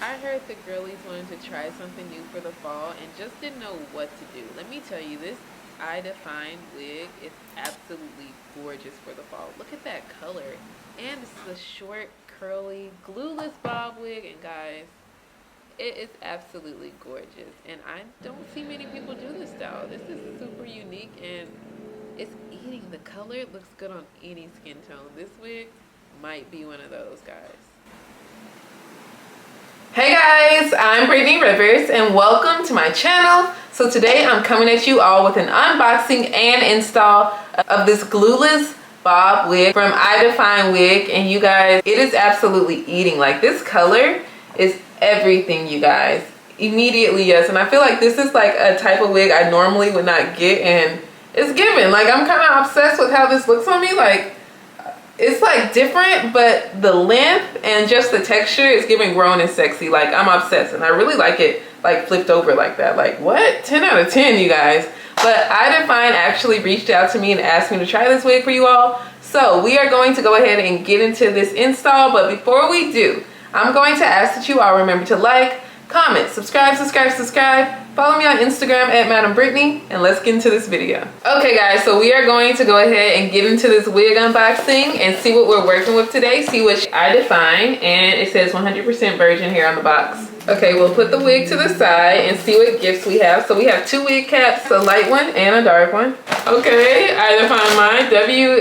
I heard the girlies wanted to try something new for the fall and just didn't know what to do. Let me tell you, this Idefine wig is absolutely gorgeous for the fall. Look at that color. And it's the short, curly, glueless bob wig. And guys, it is absolutely gorgeous. And I don't see many people do this style. This is super unique and it's eating. The color looks good on any skin tone. This wig might be one of those, guys. Hey guys, I'm Brittany Rivers and welcome to my channel. So today I'm coming at you all with an unboxing and install of this glueless bob wig from Idefine Wig. And you guys, it is absolutely eating. Like, this color is everything, you guys. Immediately, yes. And I feel like this is like a type of wig I normally would not get, and it's given. Like, I'm kind of obsessed with how this looks on me. Like, it's like different, but the length and just the texture is giving grown and sexy. Like, I'm obsessed, and I really like it like flipped over like that. Like, what? 10 out of 10, you guys. But Idefine actually reached out to me and asked me to try this wig for you all. So we are going to go ahead and get into this install. But before we do, I'm going to ask that you all remember to like, comment, subscribe. Follow me on Instagram at Madam Brittany, and let's get into this video. Okay guys, so we are going to go ahead and get into this wig unboxing and see what we're working with today. See which Idefine, and it says 100% virgin here on the box. Okay, we'll put the wig to the side and see what gifts we have. So we have two wig caps, a light one and a dark one. Okay, Idefine mine, W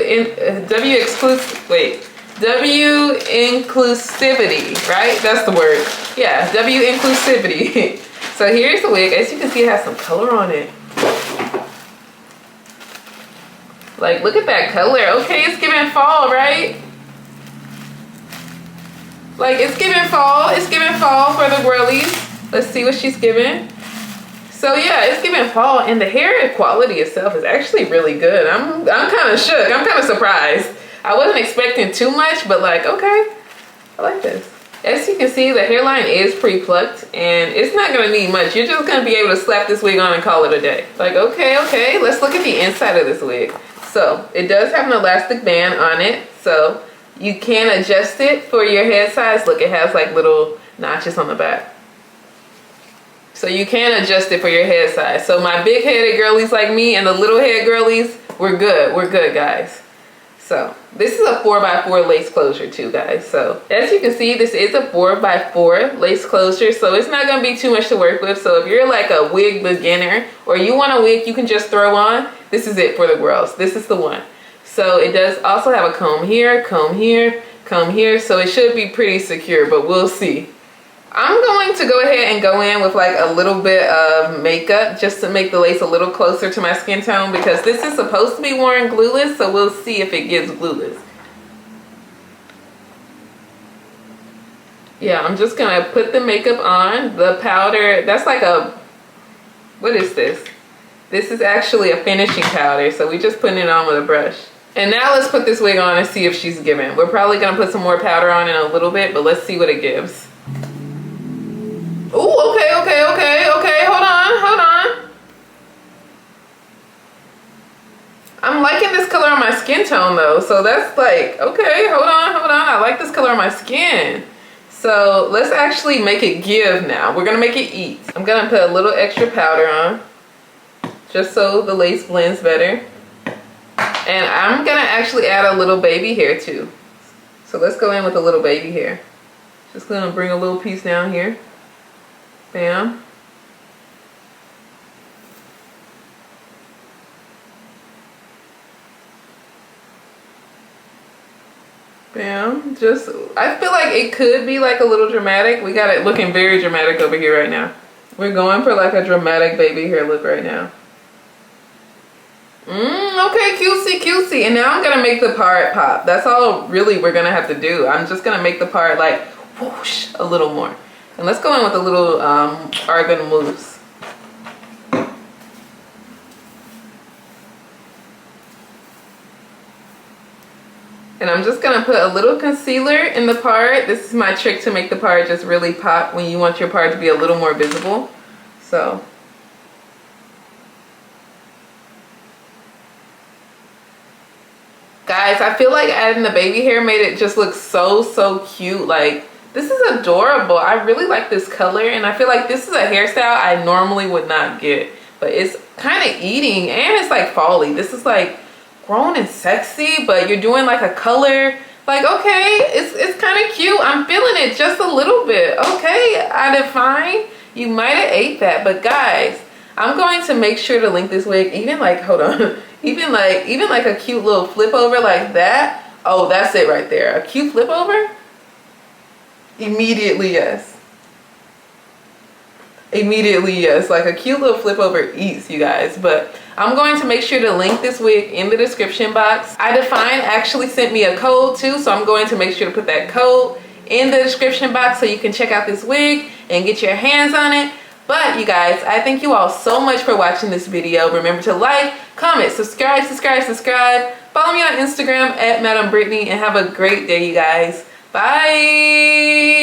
inclusivity, right? That's the word. Yeah, W inclusivity. So here's the wig. As you can see, it has some color on it. Like, look at that color. Okay, it's giving fall, right? Like, it's giving fall. It's giving fall for the girlies. Let's see what she's giving. So yeah, it's giving fall, and the hair quality itself is actually really good. I'm kind of shook. I'm kind of surprised. I wasn't expecting too much, but like, okay, I like this. As you can see, the hairline is pre-plucked, and it's not gonna need much. You're just gonna be able to slap this wig on and call it a day. Like, okay, let's look at the inside of this wig. So it does have an elastic band on it, so you can adjust it for your head size. Look, it has like little notches on the back. So you can adjust it for your head size. So my big headed girlies like me and the little head girlies, we're good, guys. So this is a 4x4 lace closure too, guys. So as you can see, this is a 4x4 lace closure, so it's not gonna be too much to work with. So if you're like a wig beginner, or you want a wig you can just throw on, this is it for the girls. This is the one. So it does also have a comb here, comb here, comb here, so it should be pretty secure, but we'll see. I'm going to go ahead and go in with like a little bit of makeup just to make the lace a little closer to my skin tone, because this is supposed to be worn glueless, so we'll see if it gives glueless. Yeah, I'm just gonna put the makeup on. The powder, that's like a, what is this? This is actually a finishing powder, so we just putting it on with a brush. And now let's put this wig on and see if she's giving. We're probably gonna put some more powder on in a little bit, but let's see what it gives. Ooh, okay, hold on. I'm liking this color on my skin tone though, so that's like, okay, hold on. I like this color on my skin. So let's actually make it give now. We're gonna make it eat. I'm gonna put a little extra powder on, just so the lace blends better. And I'm gonna actually add a little baby hair too. So let's go in with a little baby hair. Just gonna bring a little piece down here. Bam. Bam. Just, I feel like it could be like a little dramatic. We got it looking very dramatic over here right now. We're going for like a dramatic baby hair look right now. Okay, cutesy. And now I'm gonna make the part pop. That's all really we're gonna have to do. I'm just gonna make the part like whoosh a little more. And let's go in with a little argan mousse. And I'm just gonna put a little concealer in the part. This is my trick to make the part just really pop when you want your part to be a little more visible. So. Guys, I feel like adding the baby hair made it just look so cute. Like, This is adorable. I really like this color, and I feel like this is a hairstyle I normally would not get, but it's kind of eating, and it's like fall-y. This is like grown and sexy, but you're doing like a color. Like, okay, it's kind of cute. I'm feeling it just a little bit. Okay, Idefine, you might have ate that, but guys, I'm going to make sure to link this wig. Even like, hold on, even like a cute little flip over like that. Oh, that's it right there. A cute flip over. Immediately yes. Immediately yes. Like a cute little flip over eats, you guys. But I'm going to make sure to link this wig in the description box. Idefine actually sent me a code too, so I'm going to make sure to put that code in the description box so you can check out this wig and get your hands on it. But you guys, I thank you all so much for watching this video. Remember to like, comment, subscribe. Follow me on Instagram at Madam Brittany, and have a great day, you guys. Bye.